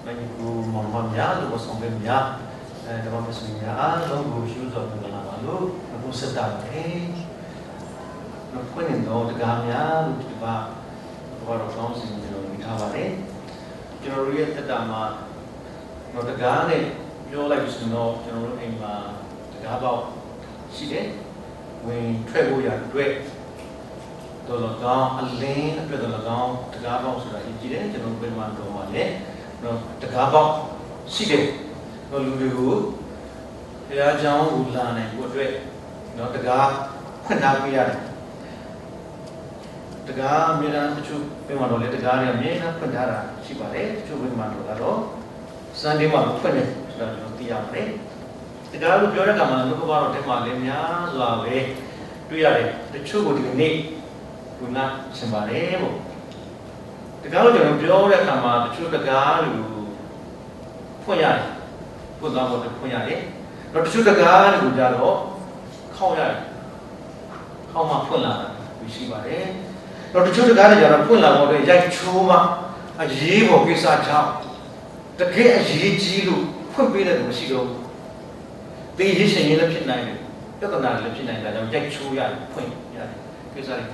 Many who Mamma was on them ya, and the Mamma don't go shoes of the Lamalu, and who said that, hey, no quitting though the Gamia, which the bar of bouncing, we have a general real the Dama, not the Gane, you like to know, general in the Gaba, she did, when travel ya great. The Lagan, a lane, a bit of Lagan, the Gaba, so that he didn't, and open one door, no, the Gaba, she did. No, Lulu, they are John Woodland and Woodway, not the Gab, when that we are. The Gab made up the two, we want to let the Guardian made up Pandara, she was eight, two women, Sunday morning, 20, so that the young lady. The Gab of Yoragama, look about the Malimia, Lave, we are the two would need. Not somebody. The girl of Yoragama, the two the girl who Poyari, put down what the Poyari, not to shoot the girl who Jaro, Koyari, Koma Pula, which she was a not to shoot the girl Pula, or a Jack Chuma, a Jib of Pisa Chow. The gay Jilu, put me at the Masigo. Be hissing in the Pinay, the Pinay, that Jack Chuya, point, Pisa.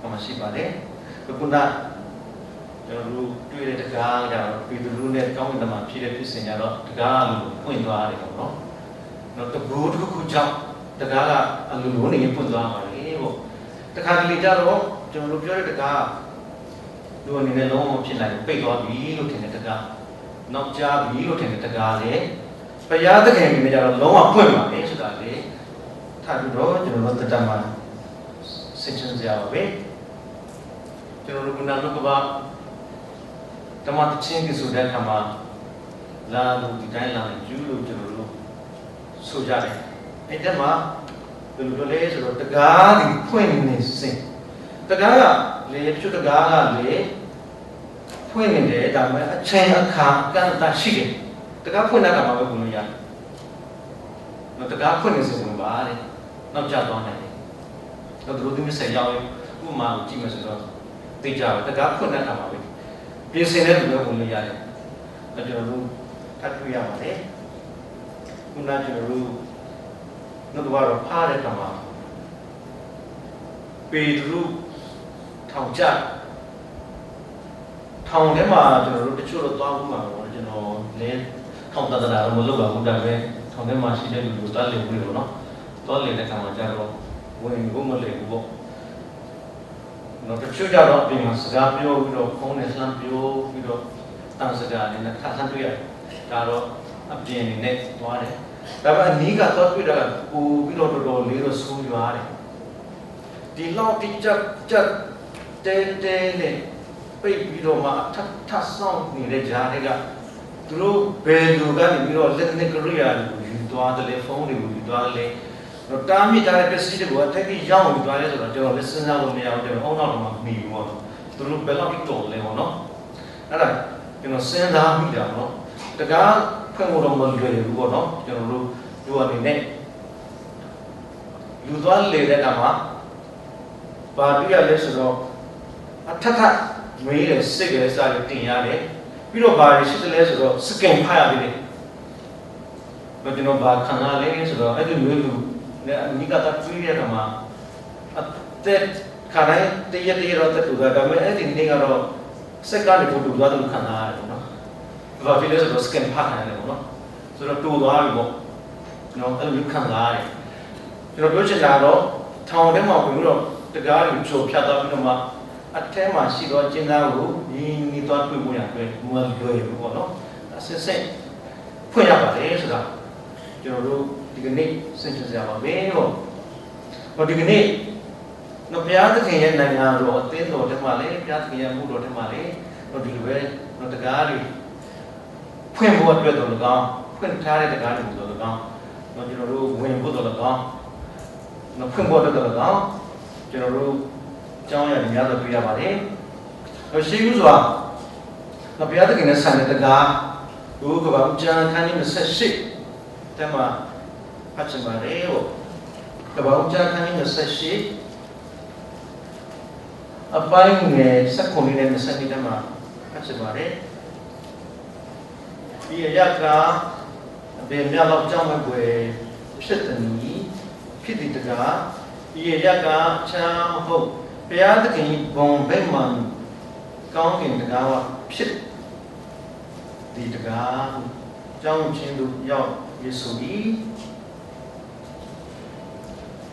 Masibare, the Puna, the Ru, the Gaga, with the Runet coming the Mapira Pisanaro, the Galu, Puinari, not the good who could jump, the Gaga and Luni in Punzama, the Catalidaro, John Rupert the Gar, doing in a long option like big or be looking at the Gar, not job be looking at the Gar, but Yada came in a long appointment, so that day, Tabu Road, you know, the Dama. Sections are away. General Gunanukaba Tamata Chink is Udakama, La Lutana, Julu, Julu, Sujari. And Dama, the Lulays or the Gadi, Queen is sing. The Gaga lay to the Gaga lay, Queen in there, a chain of car, Ganta Shiggy. The Gapunaka Bunuya. Not the Gapun is in the body, not Jadon. The Rudim say, Uma, Timus, the Java, the Gap put that away. You say that you will be at the room, Tatuya, Unatu, not war of Pare Kama. Pedro Town Jack Town Emma, the Churo Dogma, original lane, Count that I will look at Udame, Town Emma, she did with Dali, we will not. Tolly the Kamajaro. When woman walk, not a church out being a Sagapio, widow, Cone, Slampio, widow, Tansaga, in a Casandria, Taro, up Jane, neck, water. But Nika thought with a who widow to little school you are. The law teacher, day, baby, widow, tough song, needed Janiga. Through Beluga, you know, let the career, you do the telephone, you do the no time it I proceeded to take young guys or a listen out me out there, on me one. To look Bella told Leono. And send out me down. The guy, Pemon, you are in it. You don't lay that ama, but we are less of a tata made a cigarette started Tinyale. We don't buy it less of second higher. But you know, by canales or I didn't Nikata Priya, that Karai, the year of the Tuga, I think they are second to Guadu Canal, the village was Skin Pakan, so the two are no, you can lie. You know, Virginado, Town Demo, the guy who showed Piatanoma, at Tema, she got Ginaru, he thought we would have been more good, that's the same. Put up a days ago, you know. You can need sentences of a veil. But you can need no Piata can end or Tin or the Malay, Piata Mood or the Malay, or the way, not the Gari. When what with the gum, when carry the garden to the gum, not you know, when put on the gum, no when water the gum, General John and the other Piabare. But she was one. No Piata can assign the guy who go out John Canning the ship. Tema. Hachimareo, the Bauja coming to Sashi, a buying a second in the Sanitama, Hachimare, ဒီအရကဘယ်များတော့ကြောင်းမဲ့ွယ်ဖြစ်တယ်နီဖြစ်ဒီတကားဒီအရကချမ်းဟုတ်ဘုရားသခင်ဘုံဗိမာန်ကောင်းကင်တကားဖြစ်ဒီတကားကြောင်းချင်းတို့ရောက်ယေရှု၏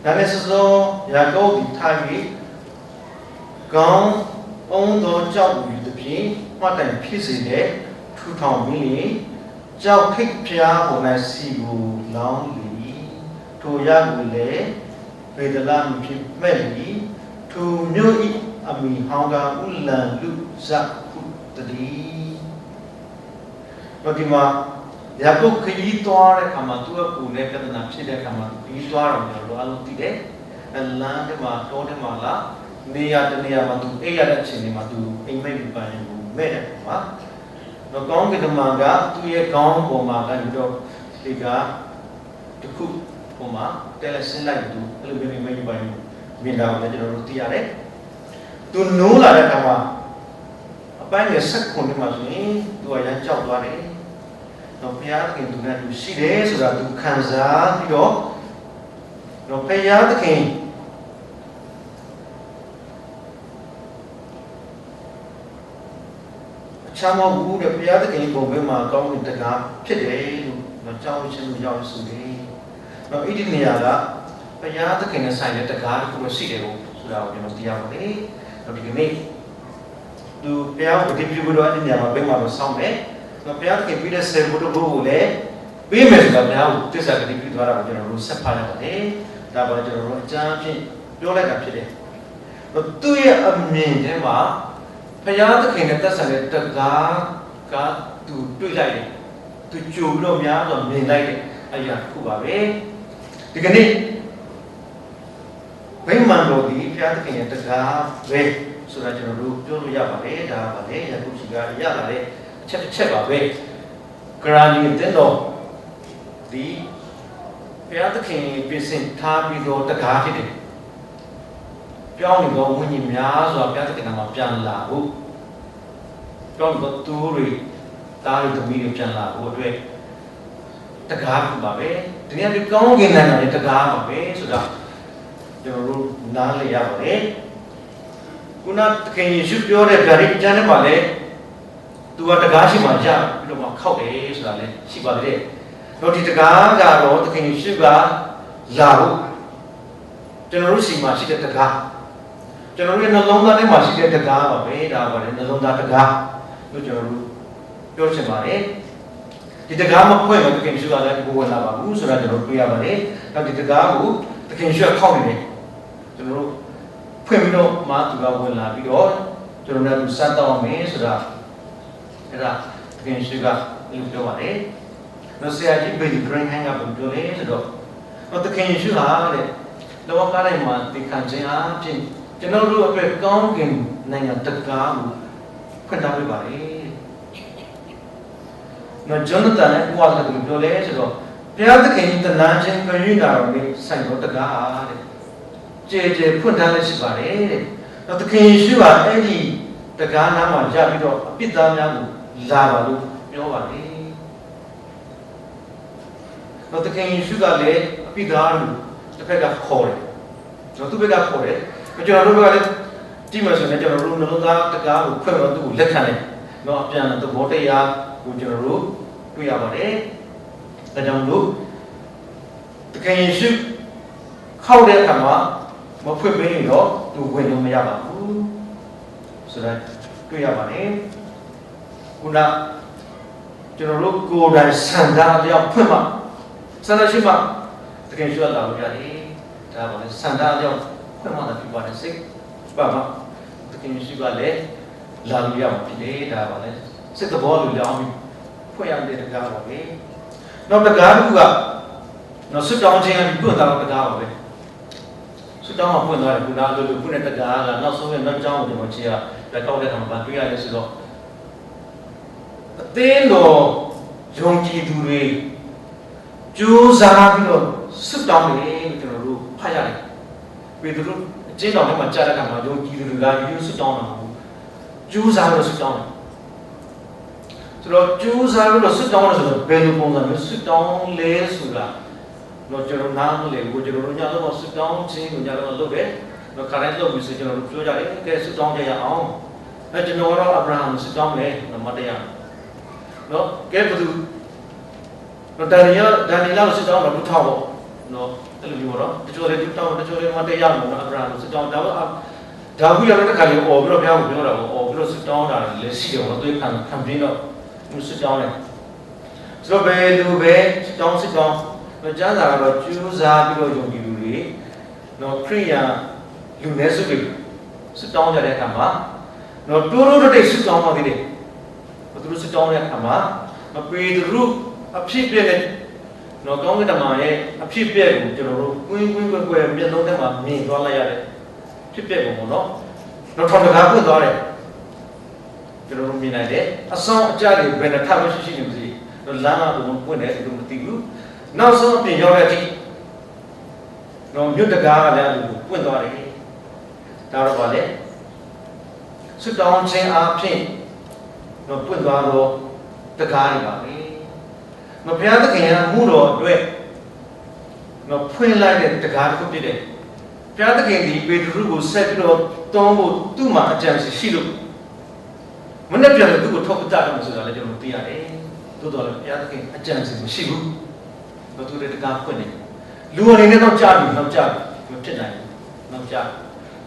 ဒါနဲ့ဆိုယာကုပ်ဒီထားပြီးကောင်းအောင်သောကြောက်ယူသည်ဖြင့်မှတ်တိုင်ဖြစ်စေတဲ့ထူထောင်ပြီးကြောက်ခိတ်ဖျားပေါ်၌စီကိုလောင်းလီထိုရကိုလည်းဗေဒလာမဖြစ်မဲ့လီထိုမျိုးဤအမိဟောင်းကဥလန်လူဇခုတတိတော့ဒီမှာယာကုပ်ခရီးသွားတဲ့အခါမှာသူ့ကိုယ်နဲ့ပြဿနာဖြစ်တဲ့အခါမှာခရီးသွားတော့ကျွန်တော်တို့အလုပ်တည်တယ်အလန်းထဲမှာတောထဲမှာလာနေရာတနေရာမှာသူအိပ်ရတဲ့အချိန်တွေမှာသူအိမ်မက်ပြီးပိုင်ကိုမဲ့တယ်ကွာတော့ကောင်းကင်တမန်ကသူ့ရဲ့ကောင်းပေါ်မှာကနေတော့ဒီကတခုပေါ်မှာတယ်လက်ဆင်းလိုက်သူအဲ့လိုမျိုးအိမ်မက်ပြီးပိုင်မြင်တာကိုလည်းကျွန်တော်တို့သိရတယ်သူနိုးလာတဲ့အခါမှာအပိုင်းငယ်ဆက်ခွန်ထဲမှာဆိုရင်သူကရမ်းကြောက်သွားတယ်တော့ဘုရားသခင်သူနဲ့သူရှိတယ်ဆိုတာသူခံစားပြီးတော့ဘုရားသခင်ချမ်းသာမှုတဲ့ဘုရားသခင်ပုံပဲမှာကောင်းတဲ့တကားဖြစ်တယ်လို့ကြောင်းချင်းလို့ရောက်ဆိုတယ်။တော့အဲ့ဒီနေရာကဘုရားသခင်နဲ့ဆိုင်တဲ့တကားတစ်ခုမရှိတယ်လို့ဆိုတာကိုကျွန်တော်သိရပါတယ်။တော့ဒီကနေ့သူဘုရားကိုဒီပြုလို့အဲ့ဒီနေရာမှာဘယ်မှာလို့ဆောင်းတယ်။တော့ဘုရားသခင်ပြီးတဲ့ဆေဘုဒ္ဓဘုကိုလည်းပြီးမယ်ဆိုတာဘုရားကိုတစ္ဆာကတိပြုသွားတာကိုကျွန်တော်တို့ဆက်ဖတ်ရပါတယ်။ဒါပါလေကျွန်တော်တို့အကြမ်းဖြင့်ပြောလိုက်တာဖြစ်တယ်။တော့သူ့ရဲ့အမြင်ထဲမှာဘုရားသခင်နဲ့သက်ဆိုင်တဲ့တကားကသူတွေ့လိုက်တယ်သူကြိုပြီးတော့များတော့မြင်လိုက်တယ်အရာတစ်ခုပါပဲဒီကနေ့ဗိမာန်တော်ဒီဘုရားသခင်ရဲ့တကားပဲဆိုတာကျွန်တော်တို့ပြောလို့ရပါတယ်ဒါပါလေယခုရှိကရလာတဲ့အချက်တစ်ချက်ပါပဲဂရာနီတဲ့တော့ဒီဘုရားသခင်ပြင်ဆင်ထားပြီးတော့တကားဖြစ်တယ်ပြောင်းနေတော့ဝိညာဉ်များစွာဘုရားသခင်နာမှာပြန်လာဖို့ပြောင်းတော့သူတွေတားရသမီးတွေပြန်လာဖို့အတွက်တကားဖြစ်ပါပဲဒီနေ့ဒီကောင်းကင်နိုင်ငံရဲ့တကားပါပဲဆိုတာကျွန်တော်တို့နားလည်ရပါတယ်ခုနသခင်ယေရှုပြောတဲ့ဗာရိကျမ်းထဲမှာလည်းသူကတကားရှိမှရပြီးတော့မှခောက်တယ်ဆိုတာလည်းရှိပါသေးတယ်တော့ဒီတကားကတော့သခင်ယေရှုကလာဖို့ကျွန်တော်တို့စီမှာရှိတဲ့တကားကျွန်တော်တို့ရဲ့နှလုံးသားထဲမှာရှိတဲ့တကားပါပဲဒါပါလေနှလုံးသားတကားလို့ကျွန်တော်တို့ပြောချင်ပါတယ်ဒီတကားမဖွင့်မသခင်ယေရှုကလည်းဒီကိုဝင်လာပါဘူးဆိုတာကျွန်တော်တွေ့ရပါတယ်နောက်ဒီတကားကိုသခင်ယေရှုကခောက်နေတယ်ကျွန်တော်တို့ဖွင့်ပြီးတော့မှသူကဝင်လာပြီးတော့ကျွန်တော်တို့စတောင်းမယ်ဆိုတာအဲ့ဒါသခင်ယေရှုကပြောပါတယ်နော်ဆရာကြီးဘယ်ဒီဂရင်းဟန်ကပြောလဲဆိုတော့သခင်ယေရှုဟာတဲ့လောကတိုင်းမှာဒီခံခြင်းအပြင်ကျွန်တော်တို့အတွက်ကောင်းကင်နိုင်ငံတကားကိုဖွင့်ထားပေးပါလေ။နော်ဂျွန်နသန်နဲ့ဘုရားကပြောလဲဆိုတော့ဘုရားသခင်တနာခြင်းခရီးနာတော်နဲ့ဆိုင်တော်တကားတဲ့။ကျေကျေဖွင့်ထားလက်ရှိပါတယ်တဲ့။နော်သခင်ယေရှုကအဲ့ဒီတကားနားမှာရပြီးတော့အပြစ်သားများကိုလာပါလို့ပြောပါလေ။နော်သခင်ယေရှုကလည်းအပြစ်သားကိုတစ်ဖက်ကခေါ်တယ်။ကျွန်တော်သူ့ဘက်ကခေါ်တယ်။ကျွန်တော်တို့ကလည်းကြည့်မှဆိုရင်ကျွန်တော်တို့နှလုံးသားတကားကိုဖွင့်တော့သူ့ကိုလက်ခံတယ်။နော်အပြန်သဘောတရားကိုကျွန်တော်တို့တွေ့ရပါတယ်။ဒါကြောင့်လို့သခင်ယေရှုခောက်တဲ့အခါမှာမဖွင့်ပေးရင်တော့သူဝင်လို့မရပါဘူး။ဆိုတော့တွေ့ရပါတယ်။ခုနကျွန်တော်တို့ကိုယ်တိုင်ဆန္ဒတရားဖွင့်မှဆန္ဒရှိမှသခင်ယေရှုလာလို့ရတယ်။ဒါပါလေဆန္ဒတရားဖွင့်မှသာဖြစ်ပါတယ်စိတ်ပါမှာသခင်ယေရှုကလည်းလာလို့ရမှာဖြစ်တယ်ဒါပါလေစိတ်သဘောလိုလောင်းပြီးဖွင့်ရတဲ့တရားပါပဲနောက်တရားတစ်ခုကနော်ဆွတောင်းခြင်းကပွင့်သွားတဲ့တရားပါပဲဆွတောင်းမှာပွင့်သွားတယ်ခုနလိုလိုခုနဲ့တရားကနောက်ဆုံးရဲ့နောက်ကြောင်းကိုကျွန်တော်ကြည့်ရလက်ကောက်တဲ့အခါမှာတွေ့ရတယ်ဆိုတော့အသင်းတော်ယုံကြည်သူတွေကြိုးစားပြီးတော့ဆွတောင်းတယ်လို့ကျွန်တော်တို့ဖတ်ရတယ်ပေတရုအကျဉ်းတော်ထဲမှာကြားတဲ့အခါမှာယုံကြည်သူတွေကရိုးရိုးဆွတောင်းတာမဟုတ်ဘူးကြိုးစားလို့ဆွတောင်းတယ် ဆိုတော့ကျူးစားပြီးတော့ဆွတောင်းလို့ဆိုတော့ဘယ်လိုပုံစံမျိုးဆွတောင်းလဲဆိုတာတော့ကျွန်တော်နားမလည်ဘူးကျွန်တော်တို့ညတော့ဆွတောင်းခြင်းကိုညတော့လုပ်တယ်တော့ခါတိုင်းလုပ်ပြီးဆိုကျွန်တော်တို့ပြောကြတယ်ကဲဆွတောင်းကြရအောင်ကျွန်တော်တော့အာဗြဟံဆွတောင်းတယ်မတရားနော်ကဲဘယ်သူတော့ဒါနီလာဆွတောင်းတော့ဘုထောက်ပေါ့နော်အဲ့လိုမျိုးတော့တချို့လည်းတောင်းတချို့လည်းမတရားဘူးနော်အာဗြဟံဆွတောင်းဒါဘူးရတဲ့ခါလေးအော်ပြီးတော့ဘုရားကိုပြောတာပေါ့အော်ပြီးတော့ဆွတောင်းတာလည်းရှိတယ်ပေါ့သူခံပြင်းတော့ဆွတောင်းတယ်ဆိုတော့ဘယ်လိုပဲဆွတောင်းတော့ကျမ်းစာကတော့ကျူးစားပြီးတော့ယုံကြည်လူတွေနော်ခရိယာလူနည်းစုတွေဆွတောင်းကြတဲ့အခါမှာနော်တိုးတိတ်ဆွတောင်းပါသေးတယ်သူတို့ဆွတောင်းတဲ့အခါမှာပေတရုအဖြစ်ပြည့်တဲ့နော်ကောင်းကင်တမန်ရဲ့အဖြစ်ပြည့်ကိုကျွန်တော်တို့ကွင်းကွယ်မျက်လုံးထဲမှာမြင်သွားလိုက်ရတယ်ဖြစ်ပြည့်ပုံပေါ့နော်ထောင်တကားဖွင့်သွားတယ်ကျွန်တော်တို့မြင်နိုင်တယ်အဆောင်အကြတွေဘယ်နှထပ်မရှိနေမသိဘူးလမ်းကတော့ပွင့်တယ်သူတို့မသိဘူးနောက်ဆုံးအပြင်ရောက်တဲ့အထိတော့မြို့တကားကလည်းပွင့်သွားတယ်ဒါတော့ဗာလေဆွတောင်းခြင်းအဖြစ်တော့ပွင့်သွားတော့တကားတွေပါပဲမဘုရားသခင်ကမှုတော်အတွက်တော့ဖွင့်လိုက်တဲ့တကားတစ်ခုဖြစ်တယ်ဘုရားသခင်ဒီပေတရုကိုဆက်ပြီးတော့တောင်းဖို့သူ့မှာအကြံရှိလို့မနေ့ပြန်လို့သူ့ကိုထုတ်ပကြတယ်ဆိုတာလည်းကျွန်တော်သိရတယ်သို့တော်လည်းဘုရားသခင်အကြံစီမရှိဘူးတော့သူတွေတကားဖွင့်နေလူအနေနဲ့တော့ကြားပြီးနောက်ကြားမဖြစ်နိုင်ဘူးနောက်ကြား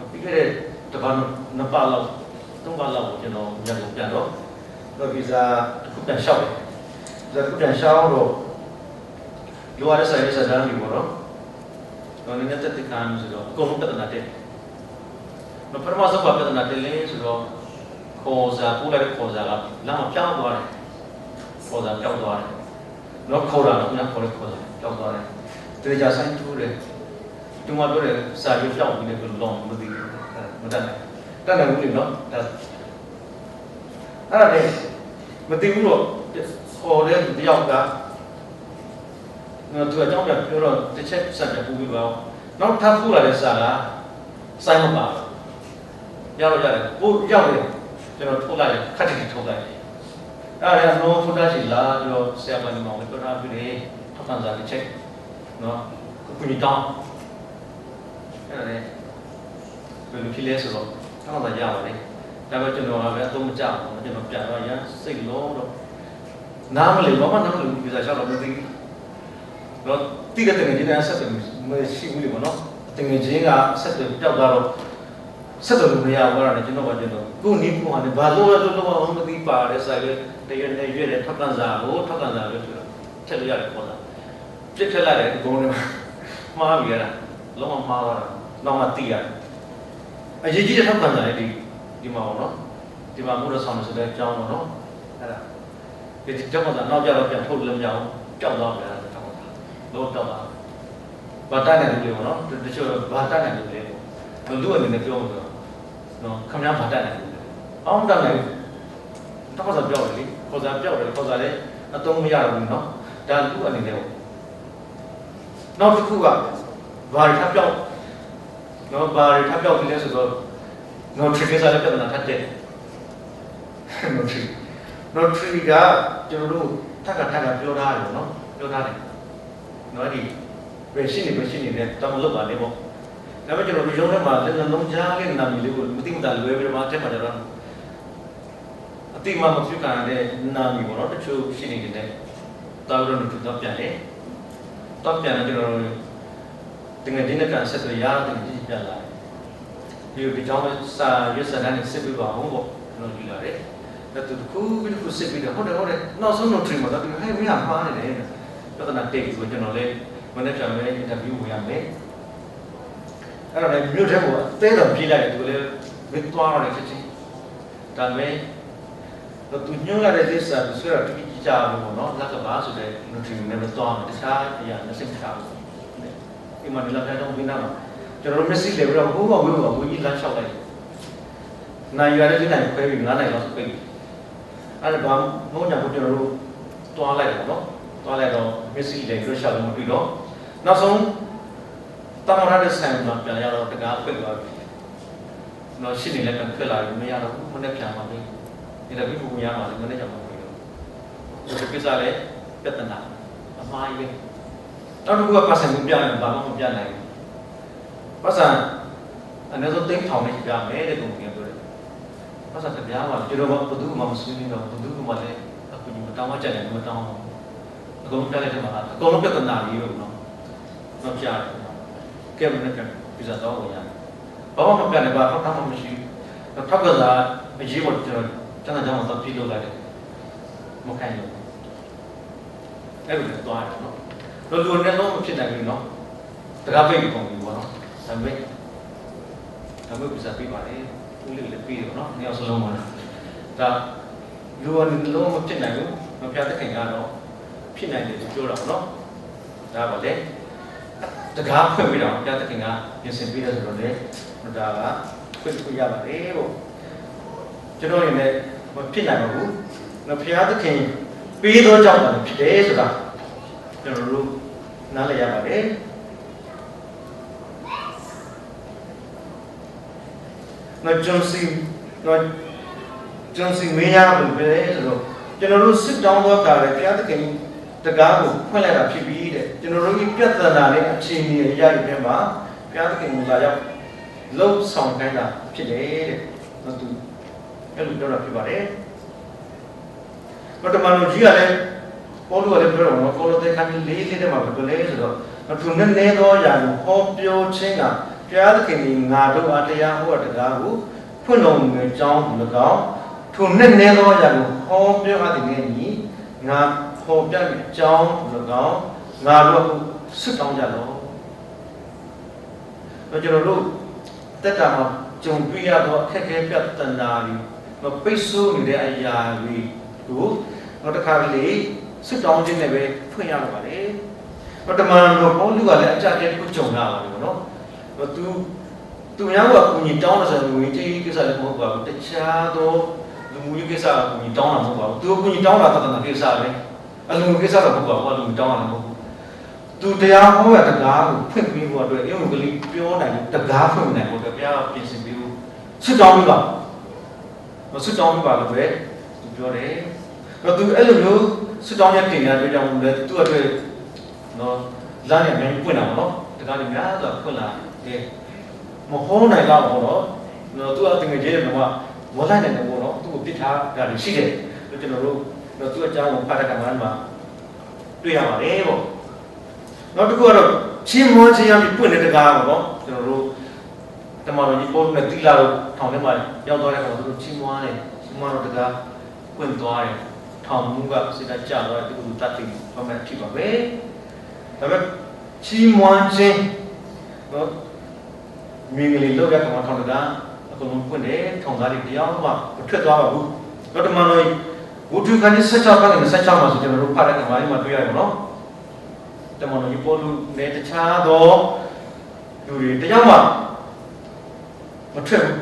ပြီးခဲ့တဲ့တပတ်နှစ်ပတ်လောက်သုံးပတ်လောက်ကိုကျွန်တော်ညကိုပြန်တော့ဗီဇာတစ်ခုပြန်လျှောက်တယ်ဗီဇာတစ်ခုပြန်လျှောက်တော့လိုရတဲ့ဆိုင်ရေးစတဲ့မျိုးပေါ့နော်တော့လည်းတက်တဲ့ကံဆိုတော့အကုန်လုံးပြဿနာတက်မပထမဆုံးပြဿနာတက်လဲဆိုတော့ခေါ်စာပို့လိုက်တဲ့ခေါ်စာကလမ်းမှာပြောင်းသွားတယ်ခေါ်စာပြောင်းသွားတယ်တော့ခေါ်တာတော့ခုနခေါ်တဲ့ခေါ်စာပြောင်းသွားတယ်တေချာဆိုင်ထူးတယ်ဒီမှာပြောတယ်စာရွက်ပြောင်းပြီးလည်းဘယ်လိုလုပ်မသိဘူးမတတ်နိုင်ဘူးလေနော်ဒါအဲ့ဒါလေမသိဘူးတော့ခေါ်တဲ့တယောက်ကသူအကြောင်းပြပြောတော့တစ်ချက်ဆက်ပြပူပြီးပါအောင်နောက်ထပ်ပူလာတဲ့စာကစိုင်းမပါရောက်ရတယ်ပို့ရောက်တယ်ကျွန်တော်ထုတ်လိုက်တယ်ခက်တိထုတ်လိုက်တယ်အဲ့ဒါတော့ထုတ်တာရှိလားကျွန်တော်ဆရာမမောင်လည်းပြောတာပြီလေထောက်ခံစာတစ်ချက်နော်ခုညတောင်းအဲ့ဒါလေဘယ်လိုဖြစ်လဲဆိုတော့ထောက်ခံစာရပါလေဒါပေမဲ့ကျွန်တော်ကလည်းအသုံးမကျဘူးကျွန်တော်ပြန်တော့ရစိတ်လုံးတော့နားမလည်ဘာမှနားမလည်ဘူးပြစားလျှောက်တော့မသိဘူးတော့တိတဲ့ငွေချင်းနဲ့ဆက်တယ်မရှိဘူးလေပေါ့နော်တငွေချင်းကဆက်တယ်ပျောက်သွားတော့ဆက်တယ်လို့မရဘူးအဲ့ဒါနဲ့ကျွန်တော်ကကိုနီးကိုဟာလည်းဘာလို့လဲလို့မသိပါတဲ့ဆိုင်လေတရနဲ့ရွက်တဲ့ထောက်ကန်စာကိုထောက်ကန်စာလို့ဆိုတော့ထည့်လို့ရတယ်ပေါ့လားပြစ်ထည့်လိုက်တယ်အကုန်လုံးမှားပြီရတာလုံးဝမှားသွားတာနောက်မှသိရတယ်အရေးကြီးတဲ့ထောက်ကန်စာလေဒီမှာပေါ့နော်ဒီမှာမို့တော့ဆောင်းဆိုတဲ့အကြောင်းပေါ့နော်အဲ့ဒါဒီထောက်ကန်စာနောက်ကြတော့ပြန်ထုတ်လို့မရအောင်ကြောက်သွားတယ်ထောက်ကန်စာလို့တော့ဘာတတ်နိုင်လို့လေပေါ့နော်တချို့ဘာတတ်နိုင်လို့လေပေါ့လူအနေနဲ့ပြောမှာဆိုနော်ခမများဘာတတ်နိုင်လို့အောင်းတတ်နိုင်ထောက်ကန်စာပြောတယ်လေခေါ်စာပြောတယ်ခေါ်စာလည်းအသုံးမရဘူးနော်ဒါလူအနေနဲ့ပေါ့နောက်တစ်ခုကဘာတွေထပ်ပြောနော်ဘာတွေထပ်ပြောပြီးလဲဆိုတော့နော်ထရီစာလည်းပြဿနာထပ်တယ်နော်ထရီကကျွန်တော်တို့ထပ်ပြောထားတယ်နော်ပြောထားတယ်နော်ဒီဘယ်ရှိနေနဲ့တောင်းလို့ပါလေပေါ့ဒါပေမဲ့ကျွန်တော်ဒီရုံးထဲမှာလက်လုံးကြားလေးနာမည်လေးကိုမသိမသာလွယ်ပြီးတော့ထက်မှာကြတော့အတိမမဖြစ်ကြတဲ့နာမည်ပေါ့နော်တချို့ရှိနေတယ်တောင်းလို့တော့ပြန်တယ်တော့ပြန်တယ်ကျွန်တော်တကယ်ဒီနေ့ကဆက်သွယ်ရတယ်ဒီပြန်လာဒီကြောင့်စာရွက်စာတမ်းနဲ့စစ်ပြီးပါအောင်ပေါ့ကျွန်တော်ယူလာတယ်ဒါတူတစ်ခုစစ်ပြီးတော့ဟုတ်တယ်နောက်ဆုံးတော့ထရီမှာတော့ဟဲ့မင်းကမှားနေတယ်ပြဿနာတိတ်ကိုကျွန်တော်လည်းမနေ့ကလည်းအင်တာဗျူးဝင်ရမယ်အဲ့တော့လည်းမြို့ထဲကိုအသေးတော်ပြေးလိုက်တယ်သူလည်းဝစ်သွားရတယ်ဖြစ်ချင်းဒါပေမဲ့သူညွှန်ရတဲ့လိစာသူဆိုတာတိကျကြလို့ပေါ့နော်လက်ကပါဆိုတဲ့ nutrient နဲ့သွားတယ်တခြားအရာနဲ့စိတ်ချဘူးဒီမှာဒီလောက်ထဲတော့ဝင်လာတော့ကျွန်တော်တို့မျက်စိလေပြီးတော့ဟိုးဝေးကြီးလမ်းလျှောက်လိုက်နိုင်ရတဲ့ဒီနိုင်ခွဲပြီး9နိုင်လောက်ပြေးအဲ့ဒါဘာမုန်းညာကိုကျွန်တော်တို့တွားလိုက်တယ်နော်တွားလိုက်တော့မျက်စိလေပြီးတော့ရှောက်လို့မပြီးတော့နောက်ဆုံးတမရတဲ့ဆိုင်မှာပြန်ရတော့တကားပိတ်သွားပြီ။နော်ရှင်းနေလည်းပြန်ထွက်လာပြီမရတော့ဘူးမနေ့ပြန်ပါပြီ။ဒီလည်းပြီးပူရမှာလည်းမနေ့ကမှမပြီးတော့ ဒီကိစ္စလည်းပြဿနာအမှားကြီးပဲနောက်တစ်ခုကပတ်စံကိုပြရင်ဘာမှမပြနိုင်ဘူးပတ်စံအနည်းဆုံးသိန်းထောင်နဲ့ပြမယ်တဲ့ကုမ္ပဏီကပြောတယ်ပတ်စံတရားမှာကျွန်တော်ဘယ်သူမှမဆွေးနွေးတော့ဘယ်သူမှလည်းအခုမတောင်းမကြတယ်မတောင်းဘူးအကုန်လုံးပြလိုက်တယ်မှာအကုန်လုံးပြဿနာကြီးလို့နော်တော့ပြတယ်ကဲမနေ့ကပြဿနာတော့ဝင်ရတယ်ဘာမှမပြနိုင်ပါဘာမှမရှိဘူးထောက်ကစားအရေးပေါ်ကျွန်တော်ကြောင်းတော့ပြလို့လိုက်တယ်မခံရဘူးအဲ့လိုလည်းသွားတယ်နော်လူနဲ့တော့မဖြစ်နိုင်ဘူးနော်တကားပိတ်ပုံပြီးပေါ့နော်ဒါပေမဲ့ပြဿနာပြပါလေဦးလေးလည်းပြီးတယ်နော်နှစ်ယောက်စလုံးပါဒါလူနဲ့လုံးမဖြစ်နိုင်ဘူးမပြတဲ့ခင်ကတော့ဖြစ်နိုင်တယ်ပြောတာပေါ့နော်ဒါပါလေတကားဖွင့်ပြီးတော့ပြတဲ့ခင်ကပြင်ဆင်ပြီးတယ်ဆိုတော့လေဒါကဖွင့်လို့ရပါတယ်ပေါ့ကျွန်တော်ရင်လည်းမဖြစ်နိုင်ပါဘူး။ဘုရားသခင်ပေးသောကြောင့်ပါဖြစ်တယ်ဆိုတာကျွန်တော်တို့နားလည်ရပါတယ်။နော်ဂျွန်စီမင်းရဘူးပဲဆိုတော့ကျွန်တော်တို့စစ်တောင်းတော့တာလေဘုရားသခင်တကားကိုဖွင့်လိုက်တာဖြစ်ပြီးတဲ့ကျွန်တော်တို့ဒီပြဿနာနဲ့အခြေအနေအရာတွေမှာဘုရားသခင်ကလာရောက်လှုပ်ဆောင်ခိုင်းတာဖြစ်တယ်တဲ့။နော်သူအဲ့လိုပြောတာဖြစ်ပါတယ်။ဘုရားမန်ကြီးကလည်းပေါ်လို့လည်းပြောတော့ပေါ်လို့တဲ့ခံလေးတဲ့မှာပြောလဲဆိုတော့သူနဲ့နေတော့ရာကိုဟောပြောခြင်းကဘုရားသခင်ကြီးငါတို့အတရားဟောတဲ့ကားကိုဖွင့်တော်မူတဲ့အကြောင်းကို၎င်းသူနဲ့နေတော့ရာကိုဟောပြောအပ်တဲ့ညီငါဟောပြတဲ့အကြောင်းကို၎င်းငါတို့ဆွတ်တောင်းကြတော့ကျွန်တော်တို့တက်တာမှာကြုံတွေ့ရတော့အခက်အခဲပြဿနာတွေမပိတ်ဆို့နေတဲ့အရာတွေကိုနောက်တစ်ခါလေစစ်တောင်းခြင်းနဲ့ပဲဖွင့်ရမှာပါလေ။တော့တမန်တော်ပေါလုကလည်းအကြတဲ့ခုကြုံရပါတယ်ပေါ့နော်။တော့သူများကကူညီတောင်းတယ်ဆိုရင်ဝင်ကြီးကိစ္စလည်းမဟုတ်ပါဘူး။တခြားသောလူမှုရေးကိစ္စကကူညီတောင်းတာမဟုတ်ပါဘူး။သူကူညီတောင်းတာတသနာကိစ္စပဲ။အလူကိစ္စတော့မဟုတ်ပါဘူး။အလူတောင်းတာမဟုတ်ဘူး။သူတရားဟောရတကားကိုဖွင့်ပြီးဖို့အတွက်အင်္ဂလိပ်ပြောနိုင်တကားဖွင့်နိုင်ဖို့အတွက်ဘုရားပြင်ဆင်ပြီးစစ်တောင်းပြီးပါမစစ်တောင်းပြီးပါလို့ပဲသူပြောတယ်တော့သူအဲ့လိုမျိုးစစ်တောင်းရတင်ရတဲ့ကြောင့်လည်းသူ့အတွက်နော်လမ်းရမယ်ပွင့်တာပေါ့နော်တကားတွေများတော့ဖွင့်လာတယ်မဟောနိုင်တော့ဘောနော်သူကတင်ကြဲတယ်မှာမလိုက်နိုင်တယ်ဘောနော်သူ့ကိုပြစ်ထားတာရှိတယ်လို့ကျွန်တော်တို့သူ့အကြောင်းကိုဖတ်တဲ့ကမှန်းမှာတွေ့ရပါတယ်ပေါ့နောက်တစ်ခုကတော့ချင်းမွန်ချင်းရပြီးပွင့်တဲ့တကားပေါ့နော်ကျွန်တော်တို့တမန်တော်ကြီးပေါ်နဲ့တိလာတော့ထောင်ထဲမှာရောက်သွားတဲ့အခါသူတို့ချင်းမွန်တယ်ချင်းမွန်တော့တကားပွင့်သွားတယ်ထောင်မှုကစိတ်ဓာတ်ကျသွားတယ်သူတို့တတ်တယ်ဘာမှဖြစ်ပါပဲဒါပေမဲ့ချင်းမွန်ချင်းနော်မင်းကလေးလောက်ရကောင်ထောင်တကားအကုန်လုံးပွင့်တယ်ထောင်သားတွေတရားမှမထွက်သွားပါဘူးတော့တမန်တော်ကြီးဝုဒ္ဓခန်းကြီး16ခန်းနဲ့16မှာဆိုကျွန်တော်တို့ဖတ်တဲ့ကမာကြီးမှာတွေ့ရတယ်နော်တမန်တော်ကြီးပေါ်လူနဲ့တခြားသောလူတွေတရားမှမထွက်ဘူး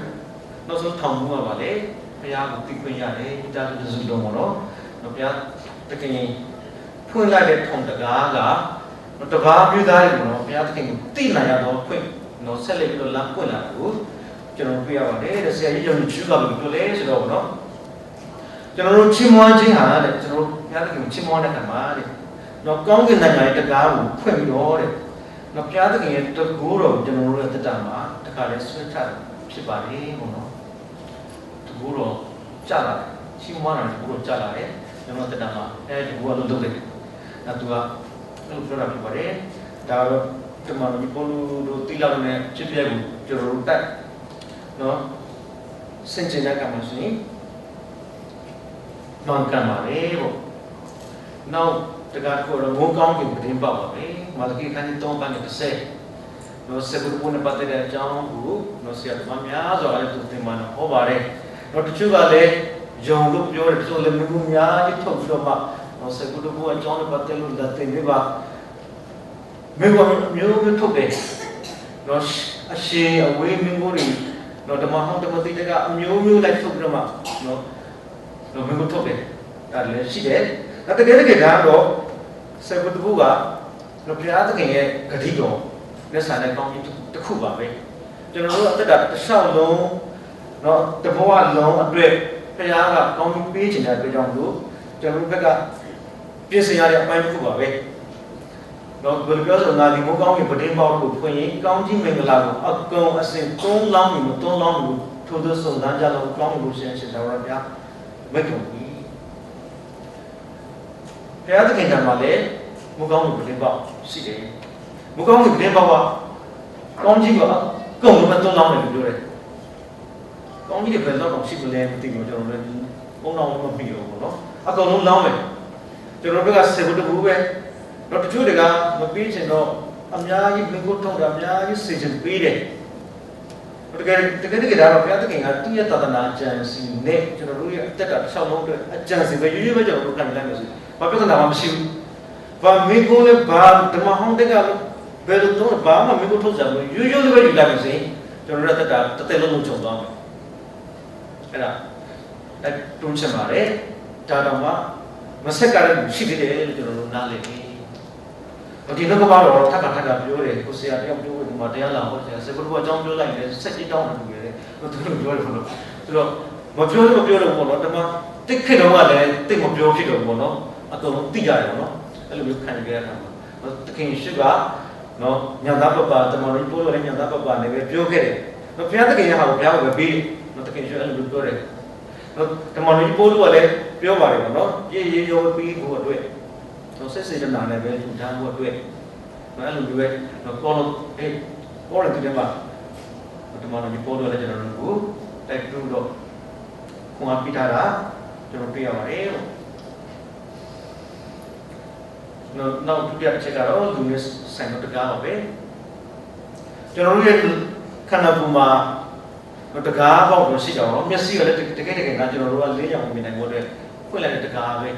နောက်ဆုံးထောင်မှုကပါလေဘုရားကိုသိခွင့်ရတယ်တာသူစုလုံးပေါ့နော်ဘုရားတကယ်ဖွင့်လိုက်တဲ့ထောင်တကားကတကားပြသားတယ်ပေါ့နော်ဘုရားတကယ်ကိုသိနိုင်ရတော့ဖွင့်နော်ဆက်လက်ပြီးတော့လမ်းပွင့်လာတယ်ကိုကျွန်တော်တွေ့ရပါတယ်တဲ့ဆရာကြီးကျော်ကြီးကဘယ်လိုပြောလဲဆိုတော့နော်ကျွန်တော်တို့ချင်းမွန်းချင်းဟာတဲ့ကျွန်တော်တို့ဘုရားတကယ်ကိုချင်းမွန်းတဲ့ခါမှာတဲ့တော့ကောင်းကင်နိုင်ငံရဲ့တကားကိုဖွင့်ပြီးတော့တဲ့နော်ဘုရားသခင်ရဲ့တကူတော်ကျွန်တော်တို့ရဲ့တက်တာမှာတခါလဲဆွဲချဖြစ်ပါလေပေါ့နော်တကူတော်ကြာလာတယ်ချင်းမွန်းတယ်တကူတော်ကြာလာတယ်ကျွန်တော်တက်တာမှာအဲဒီကူကလုံးလုံးတယ်အဲသူကအဲ့လိုပြောတာဖြစ်ပါတယ်ဒါတော့တမန်တော်ပေါ်လူတို့တိလာတဲ့ဖြစ်ပြကိုကျွန်တော်တို့တက်နော်စင်ကျင်တဲ့ကံမှာဆိုရင်နောင်ကံပါလေပေါ့နောက်တကားကိုတော့ဘုံကောင်းကင်ပြင်ပေါ့ပါပဲမာလကိခန်းကြီး3ပန်းနဲ့30နော်စကုဘုံနဲ့ပတ်သက်တဲ့အကြောင်းကိုနော်ဆရာသမားများစွာလည်းသူသင်မှတော့ဟောပါတယ်နော်တချို့ကလည်းယုံလို့ပြောတယ်တချို့လည်းမျိုးများကြီးထုတ်ပြီးတော့မှနော်စကုဘုံအကြောင်းနဲ့ပတ်သက်လို့လက်သင်ပေးပါမျိုးထုတ်တယ်နော်အရှင်အဝေးမင်းကိုတွေနော်ဓမ္မဟောင်းဓမ္မတိတကအမျိုးလိုက်ထုတ်ပြီးတော့မှနော်မျိုးထုတ်တယ်အဲ့ဒါလည်းရှိတယ်တကယ်ဒါတော့စေဘုဒ္ဓဘုရားဘုရားသခင်ရဲ့ဂတိတော်နဲ့ဆိုင်တဲ့ကောင်းကြီးတစ်ခုပါပဲကျွန်တော်တို့အသက်တာတစ်လျှောက်လုံးเนาะတဘဝလုံးအတွက်ဘုရားကကောင်းကြီးပေးခြင်းတဲ့အတွက်ကြောင့်လို့ကျွန်တော်တို့ဘက်က ပြင်ဆင်ရတဲ့အပိုင်းတစ်ခုပါပဲတော့ဘယ်လိုပြောဆိုငါဒီမိုးကောင်းကြီးပတင်းပေါက်ကိုဖွင့်ရင်ကောင်းကြီးမင်္ဂလာကိုအကောင်အစင်3လောင်းပြီး3လောင်းပြီးထိုးသွစုံစမ်းကြလို့ကောင်းလို့ရှင်ရှင်တော်ရဗျာမိတ်တော်ကြီးဘုရားသခင်ကမှလည်းမိုးကောင်းကြီးပတင်းပေါက်ရှိတယ်မိုးကောင်းကြီးပတင်းပေါက်ကကောင်းကြီးကအကောင်လို့3လောင်းတယ်လို့ပြောတယ်ကောင်းကြီးတွေဘယ်တော့ရှိမလဲမသိဘူးကျွန်တော်လည်း3လောင်းမပြီးတော့ဘူးเนาะအကောင်လုံးလောင်းမယ်ကျွန်တော်တို့ကစေဖို့တဘူးပဲတော့တချို့တွေကမပြီးချင်တော့အများကြီးမင်းကိုထောက်တာအများကြီးစေချင်ပေးတယ်တကယ်တော့ဘုရားသခင်ကသူ့ရဲ့သာသနာအကျင့်စီနဲ့ကျွန်တော်တို့ရဲ့အသက်က6လုံးအတွက်အကျင့်စီပဲရွရွပဲကျွန်တော်တို့ခံလိုက်မယ်ဆိုဘာပြဿနာမှမရှိဘူးဘာမင်းကိုလည်းဘာဓမ္မဟောင်းတက်ကဘယ်လိုတော့ဘာမှမင်းကိုထုတ်ကြဘူးရွရွလေးပဲယူလိုက်မယ်ဆိုရင်ကျွန်တော်တို့အသက်ကတစ်သက်လုံးလုံးချုပ်သွားမယ်အဲ့ဒါတွန်းချင်ပါတယ်ဒါတော့မှမဆက်ကလည်းရှိသေးတယ်လို့ကျွန်တော်တို့နားလည်ပြီဒီနောက်ကပါတော့ထပ်ပြောတယ်ကိုဆရာတယောက်ပြောဒီမှာတရားလာဟောတယ်စေဘုရားအကြောင်းပြောလိုက်တယ်ဆက်ကြီးတောင်းတယ်လို့ပြောတယ်သူတို့ပြောတယ်ဘလို့ဆိုတော့မပြောတော့ဘောနော်တမတိတ်ခေတော့ကလည်းတိတ်မပြောဖြစ်တော့ဘောနော်အကုန်လုံးသိကြတယ်ဘောနော်အဲ့လိုမျိုးခံကြရတာပါတခင်ရှိကနော်ညာသားပပတမတော်ပိုးလို့လည်းညာသားပပနဲ့ပဲပြောခဲ့တယ်နော်ဘုရားသခင်ရဟာကိုဘုရားကိုပဲပြီးနော်တခင်ရှိအဲ့လိုပြောတယ်နော်တမတော်ပိုးလို့လည်းပြောပါတယ်ဘောနော်ရေးရောပြီးဖို့အတွက်တော့ဆက်စေချင်တာလည်းပဲလူသားဖို့အတွက်အဲ့လိုမျိုးပဲတော့ပေါ်လို့ပေါ်တယ်ဒီမှာဒီမှာတော့ပေါ်လို့လည်းကျွန်တော်တို့ကိုတိုက်တူတော့ခွန်အားပေးထားတာကျွန်တော်တွေ့ရပါတယ်နောက်ဒုတိယတစ်ချက်ကတော့လူမျိုးဆိုင်တော့တကားပါပဲကျွန်တော်တို့ရဲ့ခန္ဓာကိုယ်မှာတကားပေါက်လို့ရှိကြအောင်မျက်စိကလည်းတကယ်ကကျွန်တော်တို့က၄ရောင်မြင်နိုင်ဖို့အတွက်ဖွင့်လိုက်တဲ့တကားပဲ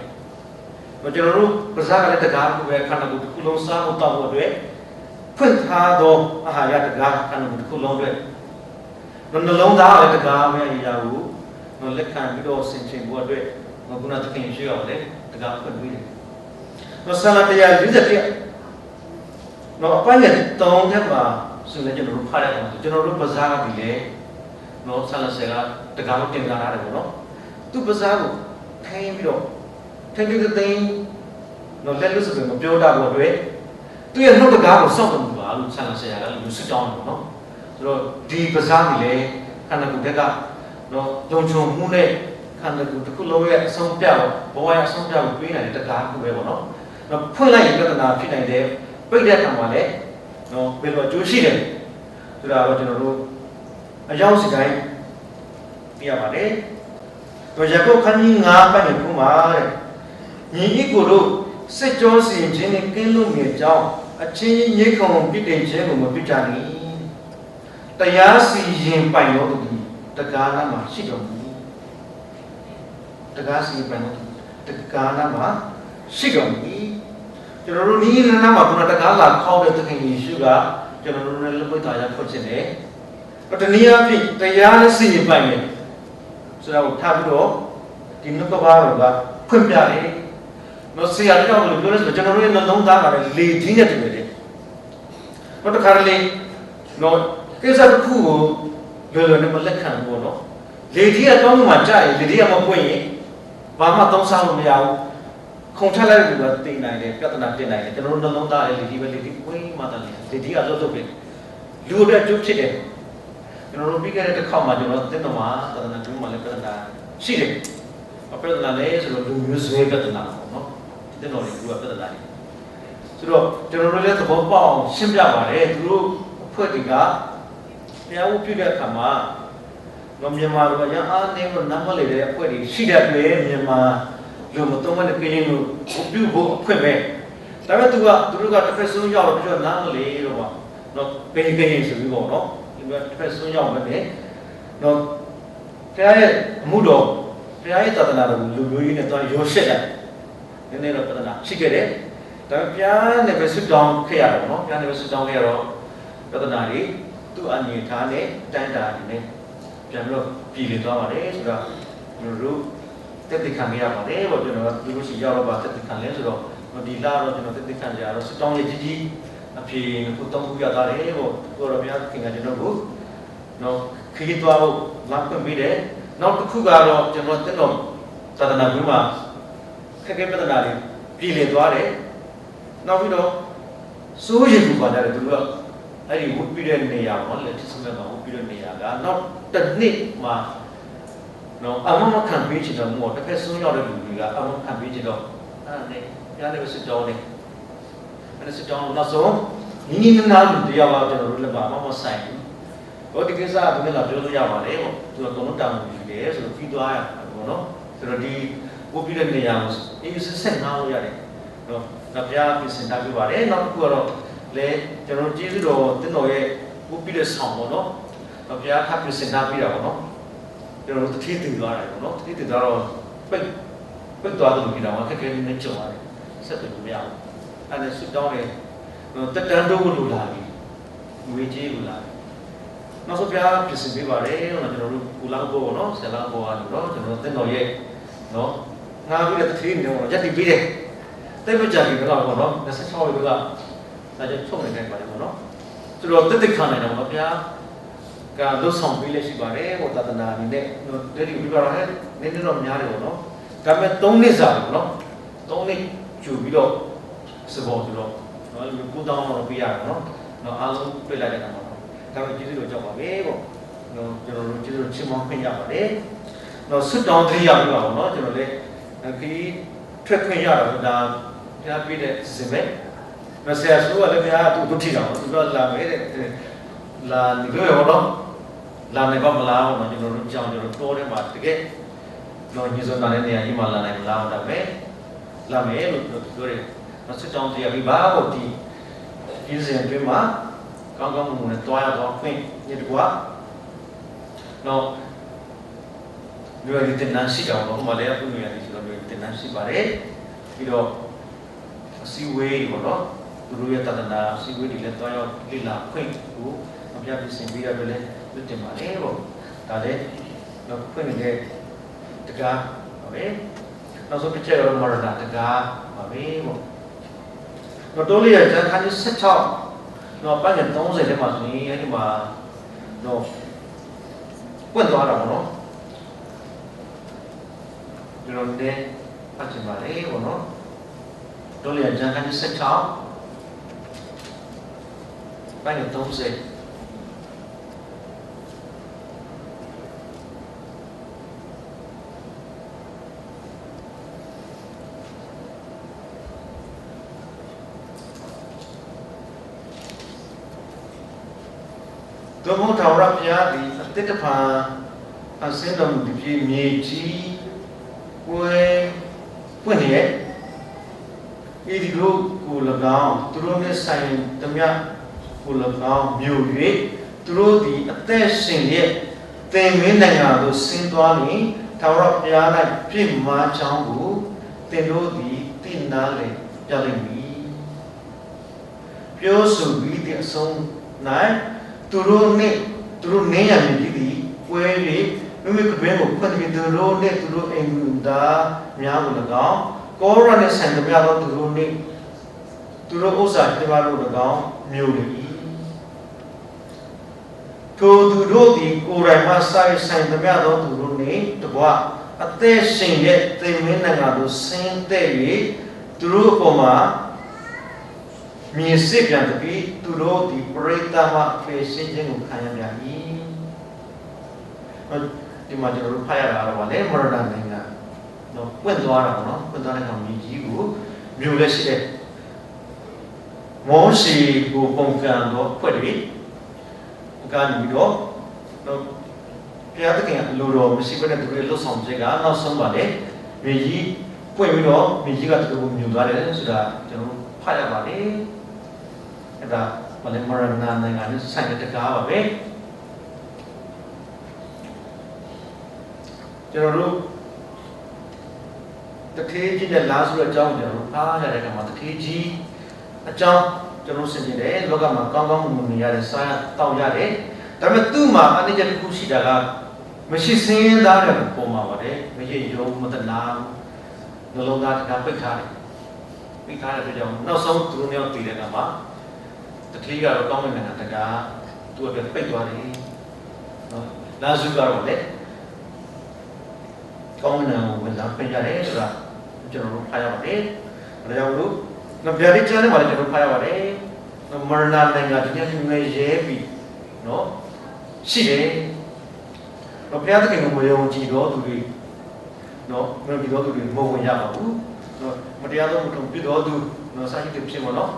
ကျွန်တော်တို့ပဇာကလည်းတကားကိုပဲခန္ဓာကိုယ်တစ်ခုလုံးစားဖို့တောက်ဖို့အတွက်ဖွင့်ထားသောအာဟာရတကားခန္ဓာကိုယ်တစ်ခုလုံးအတွက်နှလုံးသားလည်းတကားပဲအရာကိုလက်ခံပြီးတော့ဆင်ခြင်ဖို့အတွက်ခုနသခင်ရှိရပါတယ်တကားဖွင့်ပြီးတယ်ဆန္ဒတရား41အပိုင်းနဲ့3ထက်မှာဆိုလည်းကျွန်တော်တို့ဖတ်ရအောင်ကျွန်တော်တို့ပဇာကဒီလေဆန္ဒဆရာကတကားကိုတင်လာရတယ်ပေါ့နော်သူပဇာကိုထိုင်းပြီးတော့ထင်တဲ့သိန်းလက်လို့ဆိုပြီးမပြောတာပေါ့တွေ့သူရဲ့နှုတ်တကားကိုစောင့်တယ်ပါလို့ဆန္ဒဆရာကလူစစ်တောင်းတယ်နော်ဆိုတော့ဒီပဇာနေလေခန္ဓာကိုယ်ကလုံခြုံမှုနဲ့ခန္ဓာကိုယ်တစ်ခုလုံးရဲ့အဆုံးပြဘဝရဲ့အဆုံးပြကိုပေးနိုင်တဲ့တကားခုပဲပေါ့နော်ဖွင့်လိုက်ရင်ပြဿနာဖြစ်နိုင်တယ်ပိတ်တဲ့အခါမှာလည်းဘယ်လိုအကျိုးရှိတယ်ဆိုတာတော့ကျွန်တော်တို့အကြောင်းစတိုင်းပြရပါတယ်တော့ရကုတ်ခန်းကြီး9ပတ်နဲ့ခုမှာတဲ့ညီဤကိုတို့စစ်ကြောစီရင်ခြင်းနဲ့ကင်းလွတ်မြေကြောင်းအချင်းကြီးငိတ်ခုံပြစ်တင်ခြင်းကိုမပြစ်ကြနှင့်တရားစီရင်ပိုင်တော်သူတကားနာမှာရှိတော်မူတရားစီရင်ပိုင်တော်တကားနာမှာရှိတော်မူကျွန်တော်တို့ဒီနာမှာဘုရားတကားလာခေါ်တဲ့သခင်ယေရှုကကျွန်တော်တို့နဲ့လက်ပွင့်သားရဖွင့်ခြင်းတယ်တနည်းအားဖြင့်တရားနဲ့စီရင်ပိုင်တယ်ဆိုတော့ထားပြီးတော့ဒီနှုတ်ကပါတော်ကဖွင့်ပြတယ်ဆရာကြောင့်ပြောလို့ဆိုကျွန်တော်တို့ရဲ့နှလုံးသားကလည်းလေကြီးနေတယ်လေတခါလေကိစ္စတစ်ခုကိုလွယ်လွယ်နဲ့မလက်ခံဘူးပေါ့နော်လေကြီးကတောင်းမှကြာရင်လေကြီးကမပွင့်ရင်ဘာမှသုံးစားလို့မရဘူးခုံထက်လိုက်လို့ကတင်နိုင်တယ်ပြဿနာတင်နိုင်တယ်ကျွန်တော်တို့နှလုံးသားရဲ့လေကြီးပဲလေကြီးပွင့်မှတည်းလေကြီးကလွတ်လွတ်ပဲလူတွေအကျုပ်ဖြစ်တယ်ကျွန်တော်တို့ပြီးခဲ့တဲ့တစ်ခေါက်မှာကျွန်တော်တင်တော်မှာသဒ္ဒနာကျိုးမှာလည်းပြဿနာရှိတယ်ပြဿနာလည်းဆိုတော့လူမျိုးဆွဲပြဿနာပေါ့နော်တင်တော်တွေကပြဿနာတွေဆိုတော့ကျွန်တော်တို့လည်းသဘောပေါက်အောင်ရှင်းပြပါတယ်သူတို့အဖွဲ့တွေကတရားဥပြုတဲ့အခါမှာမြန်မာတို့ကရအားနေလို့နံပါတ်လေးတဲ့အဖွဲ့တွေရှိတဲ့အတွက်မြန်မာလူမတော်မနဲ့ကင်းလို့ပြုဖို့အခွင့်ပဲဒါပေမဲ့သူတို့ကတစ်ဖက်ဆုံးရောက်တော့ပြောနားမလေးတော့ပါကင်းဆိုပြီးပေါ့နော်ဒီကတစ်ဖက်ဆုံးရောက်မယ်နဲ့တရားရဲ့အမှုတော်တရားရဲ့သာသနာတော်လူမျိုးကြီးနဲ့တော့ရောရှက်တယ်နည်းနည်းတော့သာသနာရှိခဲ့တယ်ဒါပေမဲ့ပြားနဲ့ပဲဆွတောင်းခဲ့ရတော့နော်ပြားနဲ့ပဲဆွတောင်းခဲ့ရတော့သာသနာတွေသူ့အနေထားနဲ့တန်တာနေပြန်ပြီးတော့ပြည်လည်သွားပါတယ်ဆိုတော့ကျွန်တော်တို့တက်တခံရပါတယ်ပေါ့ကျွန်တော်တို့ရှိရောက်တော့ပါတက်တခံလဲဆိုတော့ဒီလာတော့ကျွန်တော်တက်တခံကြတော့ဆွတောင်းရဲ့ကြီးအဖြေကိုတောင်းခုရတာလေပေါ့ကိုရောဘုရားခင်ကကျွန်တော်ကိုခရီးသွားဖို့လမ်းဖွင့်ပေးတယ်နောက်တစ်ခုကတော့ကျွန်တော်တက်တော့သာသနာ့ဘုရားခက်ခဲပြဿနာတွေပြ ပြည်လည်သွားတယ်နောက်ပြီးတော့စိုးရိမ်မှုပါကြတယ်သူကအဲ့ဒီဝုတ်ပြီးတဲ့နေရာပေါ့လက်ထစမဲ့ကဝုတ်ပြီးတဲ့နေရာကနောက်တစ်နှစ်မှာနော်အမမခံပေးချင်တော့မို့တစ်ဖက်ဆုံးရောက်တဲ့လူတွေကအမခံပေးချင်တော့အဲ့ဒါနဲ့ကြားတယ်စစ်ကြောင်းနဲ့အဲ့ဒါစစ်ကြောင်းနောက်ဆုံးနီးနီးနားလူတရားပါကျွန်တော်တို့လည်းပါမဆိုင်ဘူးဟောဒီကိစ္စကဘယ်လိုပြောလို့ရပါလဲပေါ့သူကကုန်တောင်းနေတယ်ဆိုတော့ပြီးသွားရပေါ့နော်ဆိုတော့ဒီဝုတ်ပြီးတဲ့နေရာကိုအေးစစ်ဆက်နားလို့ရတယ်နော်နောက်ပြပြင်ဆင်ထားပြပါတယ်နောက်တစ်ခုကတော့လေကျွန်တော်ကျေးဇူးတော်တင်းတော်ရဲ့ဝုတ်ပြီးတဲ့ဆောင်ပေါ့နော်နောက်ပြထပ်ပြင်ဆင်ထားပြတာပေါ့နော်ကျွန်တော်တို့တတိတည်သွားတယ်ပေါ့နော်တတိတည်သွားတော့ပိတ်သွားတယ်လို့ပြောတာခက်ခဲနေကြုံရတယ်ဆက်တယ်လို့မရဘူးအဲ့ဒါဆွတောင်းတယ်တက်တန်းတော့လို့လာပြီငွေကြေးလို့လာပြီနောက်ဆုံးပြပြင်ဆင်ပေးပါတယ်ကျွန်တော်တို့ကူလာဘောနော်ဆယ်လာဘောအားလို့တော့ကျွန်တော်တင်းတော်ရဲ့နော်ငါပြီးတဲ့တတိနေတော့ရက်တည်ပြီးတယ်တိတ်မကြပြီတော့ပေါ့နော်26ရက်ဒါကြချုံနေတယ်ပါတယ်ပေါ့နော်ဆိုတော့တက်တက်ခံနိုင်တော့ဗျာကလွတ်ဆောင်ပေးလက်ရှိပါတယ်ဟောတသနာအနေနဲ့ဒီဒီပြပါတော့နည်းနည်းတော့များတယ်ပေါ့နော်ဒါပေမဲ့3နှစ်စာပေါ့နော်3နှစ်ကျူပြီးတော့စပေါ်ဆိုတော့နော်လူ9တောင်းတော့ပေးရတယ်နော်အားလုံးပြလိုက်တဲ့အခါမှာဒါပေမဲ့ကျေးဇူးတော်ကြောက်ပါပဲပေါ့နော်ကျွန်တော်တို့ကျေးဇူးတော်ချီးမွမ်းခွင့်ရပါတယ်နော်ဆွတောင်းတရိယာပြပါပေါ့နော်ကျွန်တော်လည်းခီးထွက်ခွင့်ရတော့ဒါပြပြတဲ့စင်ပဲမဆရာဆိုလည်းပြသူထိတော့သူတော့လာမယ်တဲ့လာနေကြရောတော့လာနေပါမလားပေါ့နော်ကျွန်တော်တို့ကြောင်းကျွန်တော်တိုးထဲမှာတကယ်တော့ညစွန်တာတဲ့နေရာကြီးမှာလာနိုင်မလားဒါပဲလာမယ်လို့ပြောတယ်နောက်ဆွတောင်းတရိယာပြပါပေါ့ဒီစဉ်အတွင်းမှာကောင်းကောင်းမွန်မွန်နဲ့တွားရတော့ခွင့်ညတကွာနောက်မျိုးရည်တင်နန်းရှိကြအောင်တော့မလဲအခုမျိုးရည်ဆိုတော့မျိုးတင်နန်းရှိပါတယ်ပြီးတော့အစည်းအဝေးပေါ့နော်သူတို့ရဲ့တဒနာအစည်းအဝေးတွေလည်းတွားရောက်လေ့လာခွင့်ကိုအပြပြစင်ပြီးရတယ်လည်းလုပ်တင်ပါလေပေါ့ဒါလည်းတော့ခွင့်နေတဲ့တကားပါပဲနောက်ဆုံးတစ်ချက်တော့မရဏတကားပါပဲပေါ့တော့တိုးလေးရကျန်ခန်းကြီး16တော့ပတ်ရင်30ထဲမှာဆိုရင်အဲ့ဒီမှာတော့ပွင့်သွားတာပေါ့နော်ကျွန်တော်လည်းပတ်ချင်ပါလေပေါ့နော်တို့လည်းဂျန်ကန်16ပတ်ရင်30တို့ဘုရားရပြားဒီအတိတ်တဖန်အစင်းတော်မူဒီပြေမြေကြီးပွင့်ရဲ့ဤဒီလိုကို၎င်းသူတို့နဲ့ဆိုင်သမျှကို၎င်းမြို့၍သူတို့သည်အသက်ရှင်ရဲ့သင်္ဝင်းနိုင်ငံသို့ဆင်းသွားလျှင်ထာဝရဘုရား၌ပြည့်မာကြောင်းကိုသင်တို့သည်သိနာလေကြလိမ့်မည်ပြောဆိုပြီးသည့်အဆုံး၌သူတို့နင်းရမည်ဖြစ်သည်ပွဲ၍မိမိကပင်ကိုဖွင့်ပြီးသူတို့နဲ့သူတို့အိမ်သားများကို၎င်းကောရနဲ့ဆိုင်သမျှသောသူတို့နှင့်သူတို့ဥစ္စာတွေပါလို့၎င်းမျိုးလေ၏ထိုသူတို့သည်ကိုယ်တိုင်မှဆိုင်သမျှသောသူတို့နှင့်တကွအသက်ရှင်ရဲ့သင်္ဝင်းနိုင်ငံသို့ဆင်းသက်၍သူတို့အပေါ်မှာမြင်စစ်ပြန်ပြီးသူတို့ဒီပရိသတ်မှဖေရှင်းခြင်းကိုခံရပြန်၏ဒီမှာကျွန်တော်တို့ဖတ်ရတာတော့ဗာလေမရဏနိုင်ငံတော့ပွင့်သွားတာပေါ့နော်ပွင့်သွားတဲ့ကောင်မြေကြီးကိုမြို့လက်ရှိတဲ့မောရှိကိုပုံကံတော့ဖွက်ပြီးကနေပြီးတော့ဘုရားသခင်အလိုတော်မရှိဘဲနဲ့သူတို့လှုပ်ဆောင်ခြင်းကနောက်ဆုံးပါလေမြေကြီးပွင့်ပြီးတော့မြေကြီးကသူတို့ကိုမြုပ်သွားတယ်ဆိုတာကျွန်တော်ဖတ်ရပါလေအဲ့ဒါဗာလေမရဏနိုင်ငံနဲ့ဆိုင်တဲ့တကားပါပဲကျွန်တော်တို့တထေးကြီးနဲ့လားဆိုတဲ့အကြောင်းကျွန်တော်တို့အားရတဲ့အခါမှာတထေးကြီးအကြောင်းကျွန်တော်ဆင်ခြင်တယ်လောကမှာကောင်းကောင်းမွန်မွန်နေရတယ်စားတောက်ရတယ်ဒါပေမဲ့သူ့မှာအနိစ္စတစ်ခုရှိတာကမရှိစင်းသားတဲ့ပုံမှာပါတယ်မရှိယုံမတနာနှလုံးသားကပိတ်ထားတယ်ပိတ်ထားတဲ့အတွက်ကြောင့်နောက်ဆုံးသူတို့မျိုးတည်တဲ့အခါမှာတထေးကတော့ကောင်းမွန်တဲ့တကားသူ့အတွက်ပိတ်သွားတယ်နော်လားစုကတော့လေကောင်းမွန်တဲ့ဝင်စားပြင်ရတယ်ဆိုတာကျွန်တော်တို့ဖတ်ရပါတယ် ဒါကြောင့်မလို့နော်ဗျာဒိတ်ကျမ်းထဲမှာလည်းကျွန်တော်ဖတ်ရပါတယ်နော်မရဏနိုင်ငံဒီနေ့ငယ်ရဲပြီးနော်ရှိတယ်နော်ဘုရားသခင်ကိုမယုံကြည်တော့သူတွေနော်မယုံကြည်တော့သူတွေမဝင်ရပါဘူးနော်မတရားသောမှုထုံပြတော်သူနော်စာရှိတဲ့ဖြစ်မှာနော်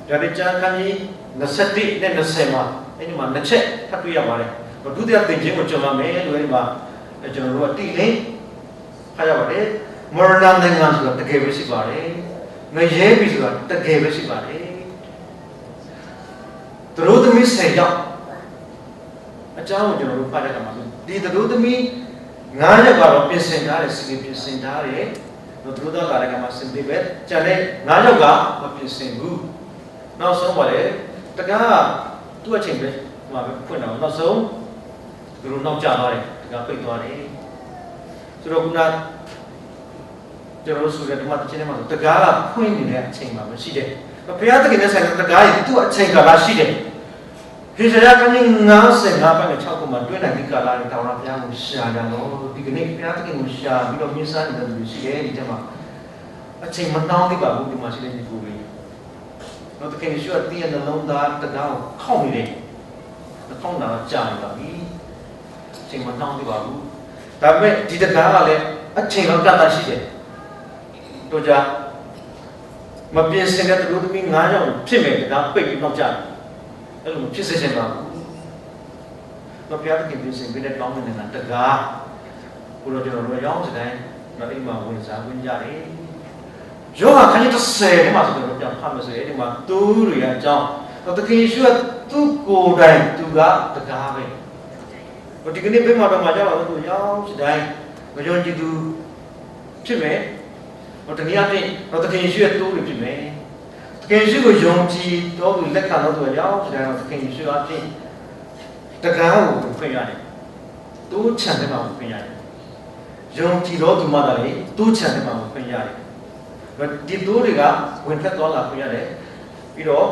ဗျာဒိတ်ကျမ်းခန်းကြီး21နဲ့20မှာအဲ့ဒီမှာနှစ်ချက်ထပ်တွေ့ရပါတယ်ဒုတိယသင်ခြင်းကိုကျွန်တော်မယ်လို့အဲ့ဒီမှာကျွန်တော်တို့ကတိလင်းဖတ်ရပါတယ်မရဏနိုင်ငံဆိုတာတကယ်ပဲရှိပါတယ်ငရဲပြီဆိုတာတကယ်ပဲရှိပါတယ်သူတို့သမီး10ယောက်အကြောင်းကိုကျွန်တော်တို့ဖတ်ရတာမှာဒီသူတို့သမီး9ယောက်ကတော့ပြင်ဆင်ထားတယ်စီပြင်ဆင်ထားတယ်သူတို့သားလာတဲ့ကမှာစင်သေးပဲကျန်တဲ့9ယောက်ကမပြင်ဆင်ဘူးနောက်ဆုံးပါလေတကားသူ့အချိန်ပဲဟိုမှာပဲဖွင့်တော့နောက်ဆုံးသူတို့နောက်ကျသွားတယ်တကားပိတ်သွားတယ်ဆိုတော့ခုနကျွန်တော်ဆိုတဲ့ဓမ္မတစ်ချက်ထဲမှာတကားကဖွင့်နေတဲ့အချိန်မှာမရှိတယ်ဘုရားသခင်နဲ့ဆိုင်တဲ့တကားရဲ့သူ့အချိန်ကာလရှိတယ်ဟေရှာယခန်းကြီး55ပိုင်းနဲ့6ခုမှာတွင်းနိုင်ဒီကာလနဲ့တောင်းရဘုရားကိုရှာကြတော့ဒီကနေ့ဘုရားသခင်ကိုရှာပြီးတော့မြင်စားနေတဲ့သူတွေရှိတယ်ဒီထဲမှာအချိန်မတောင်းသေးပါဘူးဒီမှာရှိတဲ့ဒီကိုလေးတော့တကယ်ရှိရတဲ့နှလုံးသားတကားကိုခေါင်းနေတယ်ခေါင်းတာကြာနေပါပြီအချိန်မတောင်းသေးပါဘူးဒါပေမဲ့ဒီတကားကလည်းအချိန်တော့ကတ်တာရှိတယ်တို့ကြမပြင်းစင်တဲ့သူတို့သမီး9ယောက်ဖြစ်မယ်တကားပိတ်ပြီးတော့ကြာအဲ့လိုဖြစ်စေချင်ပါဘူးတော့ဘုရားသခင်ပြင်ဆင်ပေးတဲ့ကောင်းတဲ့နိုင်ငံတကားဘုရားကျွန်တော်တို့ရောင်းစတိုင်းတော့အိမ်မှာဝင်စားဝင်ကြတယ်ယောဂခန်းကြီး30ထဲမှာဆိုတော့ပြန်ဖတ်မယ်ဆိုရင်ဒီမှာသူတွေအကြောင်းတော့သခင်ယေရှုကသူ့ကိုယ်တိုင်သူကတကားပဲဒီကနေ့ဘယ်မှာတော့မှာကြောက်တော့သူရောင်းစတိုင်းမယုံကြည်သူဖြစ်မယ်တော့တနည်းအားဖြင့်တော့သခင်ယေရှုရဲ့သူ့တွေဖြစ်မယ်သခင်ယေရှုကိုယုံကြည်တော့သူလက်ခံတော့သူရောင်းစတိုင်းတော့သခင်ယေရှုအဖြစ်တကားကိုဖွင့်ရတယ်သူ့ခြံထဲမှာဖွင့်ရတယ်ယုံကြည်တော့သူမှသာလေသူ့ခြံထဲမှာဖွင့်ရတယ်ဒီတိုးတွေကဝင်ထွက်သွားလာခွင့်ရတယ်ပြီးတော့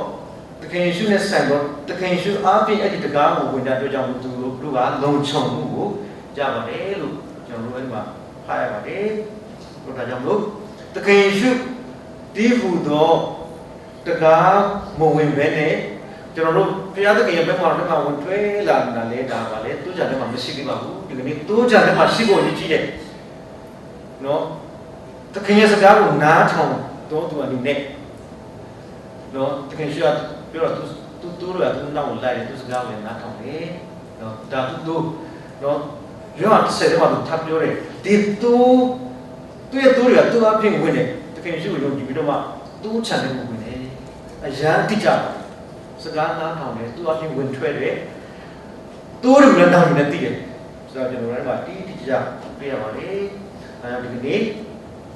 တခင်ယေရှုနဲ့ဆိုင်တော့တခင်ယေရှုအားဖြင့်အဲ့ဒီတကားကိုဝင်တဲ့အတွက်ကြောင့်သူတို့ကလုံခြုံမှုကိုကြပါတယ်လို့ကျွန်တော်တို့အဲ့ဒီမှာဖတ်ရပါတယ်တို့ဒါကြောင့်လို့တခင်ယေရှုဒီဟူသောတကားမဝင်ပဲနဲ့ကျွန်တော်တို့ဘုရားသခင်ရဲ့ဘက်မှာဝင်ထွေးလာတာလေဒါပါလေသူ့ကြတဲ့မှာမရှိသေးပါဘူးဒီကနေ့သူ့ကြတဲ့မှာရှိဖို့ရည်ကြီးတယ်နော်တခင်ရဲ့စကားကိုနားထောင်တော့သူအနေနဲ့နော်တခင်ရှိရပြောတော့သူတို့ကသူနောက်လိုက်တယ်သူစကားကိုနားထောင်တယ်နော်ဒါသူနော်ရောတ်ဆက်တယ်မှာသူထပ်ပြောတယ်ဒီသူရဲ့သူတွေကသူအပြင်ဝင်တယ်တခင်ရှိကိုယုံကြည်ပြီးတော့မှသူ့ channel ကိုဝင်တယ်အရန်တိကျစကားနားထောင်တယ်သူအပြင်ဝင်ထွက်တယ်သူတို့လည်းတောင်းနေတယ်သိတယ်ဆိုတော့ကျွန်တော်တို့ကတိကျပြရပါလေအဲဒီကနေ့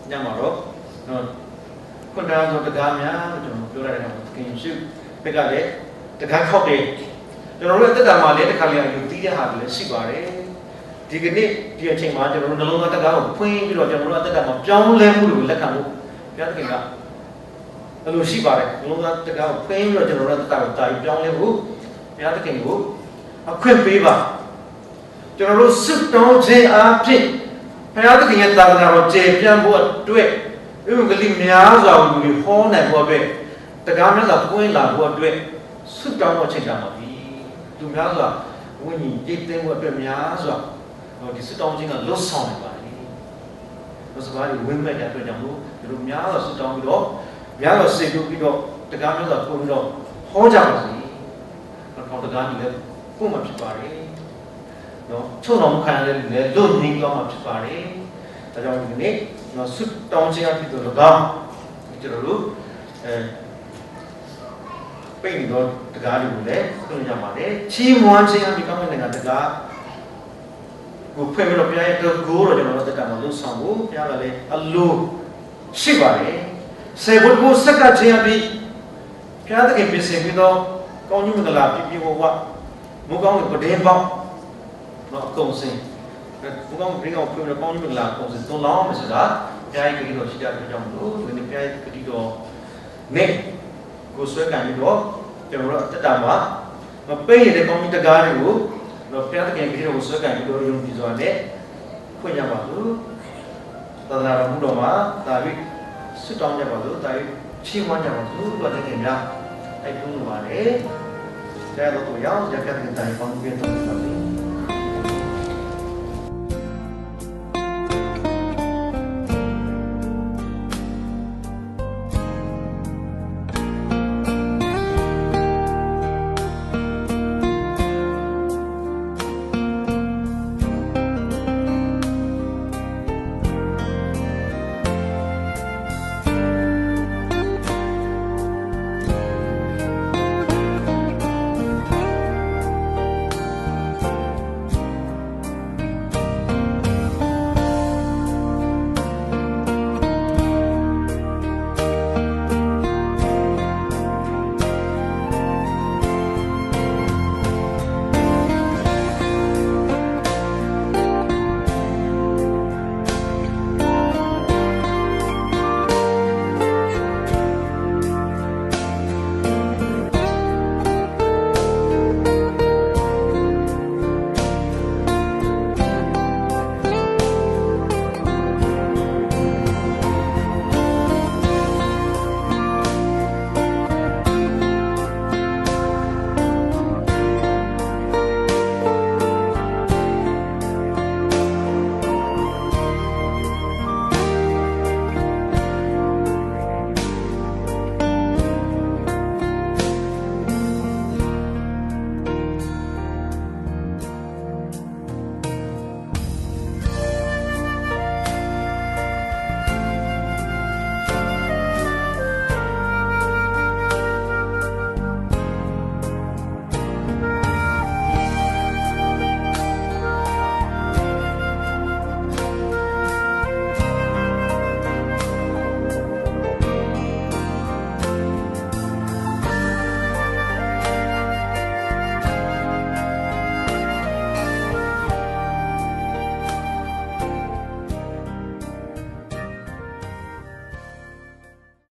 ညမှာတော့ခွန်တရားဆိုတကားများလို့ကျွန်တော်ပြောရတဲ့အခါမှာသခင်ယေရှုဘက်ကလည်းတကားခောက်တယ်ကျွန်တော်တို့အသက်တာမှာလည်းတစ်ခါလေယူတီးတဲ့ဟာတွေလည်းရှိပါတယ်ဒီကနေ့ဒီအချိန်မှာကျွန်တော်တို့နှလုံးသားတကားကိုဖွင့်ပြီးတော့ကျွန်တော်တို့အသက်တာမှာပြောင်းလဲမှုတွေကိုလက်ခံဖို့ဘုရားသခင်ကအဲ့လိုရှိပါတယ်နှလုံးသားတကားကိုဖွင့်ပြီးတော့ကျွန်တော်တို့အသက်တာကိုတာပြီးပြောင်းလဲဖို့ဘုရားသခင်ကိုအခွင့်ပေးပါကျွန်တော်တို့စွတ်တောင်းခြင်းအားဖြင့်ဘုရားသခင်ရဲ့သာသနာတော်ကျေပြန့်ဖို့အတွက်ဥပက္ခလိများစွာကိုလူတွေဟောနိုင်ဖို့အတွက်တကားများစွာပွင့်လာဖို့အတွက်ဆွတ်တောင်းတော့ချိန်ကြပါပြီလူများစွာဝိညာဉ်ကြည်သိမ်းဖို့အတွက်များစွာဒီဆွတ်တောင်းခြင်းကလွတ်ဆောင်နေပါလေဘုရားရဲ့ဝိမဲ့တဲ့အတွက်ကြောင့်လို့ဒီလိုများစွာဆွတ်တောင်းပြီးတော့များစွာစေထုတ်ပြီးတော့တကားများစွာပွင့်ပြီးတော့ဟောကြပါစေတော့တကားကြီးလည်းပွင့်မှာဖြစ်ပါလေနော်ချုံတော်မခံရတဲ့လူလည်းလွတ်ငြိမ်းသွားမှာဖြစ်ပါတယ်ဒါကြောင့်ဒီနေ့နော်ဆွတောင်းခြင်းအဖြစ်တော့၎င်းကျွန်တော်တို့ပိတ်တော့တကားတွေကိုလည်းသုံးရပါတယ်ချီးမွမ်းခြင်းအဖြစ်ကောင်းတဲ့နိုင်ငံတကားကိုဖွင့်ပြီးတော့ဘုရားရဲ့တော်ကိုတော့ကျွန်တော်တို့တက်တာမှာလို့ဆောင်ဖို့ဘုရားကလည်းအလိုရှိပါတယ်ဆေဘုတ်ကိုစက္ကခြင်းအဖြစ်ဘုရားသခင်ပြင်ဆင်ပြီးတော့ကောင်းကြီးမင်္ဂလာပြည့်ပြည့်ဝဝမူကောင်းတဲ့ပဒင်းပေါင်းနော်အကုန်စင်ဘုရားမပြောင်းဖွင့်တော့ပေါင်းကြီးမင်္ဂလာအကုန်စင်သွန်လောင်းမယ်ဆိုတာဘုရားရဲ့ဂရုတော်ရှိတဲ့အတွက်ကြောင့်မလို့ဒီနေ့ဘုရားရဲ့ဂရုတော်နဲ့ကိုဆွဲကန်ပြီးတော့ကျွန်တော်တို့တက်တာမှာမပိတ်ရတဲ့ကောင်းကြီးတကားတွေကိုတော့ဘုရားသခင်ဂရုတော်ကိုဆွဲကန်ပြီးတော့ယုံကြည်စွာနဲ့ဖွင့်ရပါလို့သာသနာတော်မူတော်မှာဒါပြီး စွတ်တောင်းကြပါလို့တာချီးမွမ်းကြပါလို့ဘာတကယ်များတိုက်တွန်းလိုပါတယ်။ဒါတော့သူရောက်ကြတဲ့တိုင်ပေါင်းပြတော့ပါလိမ့်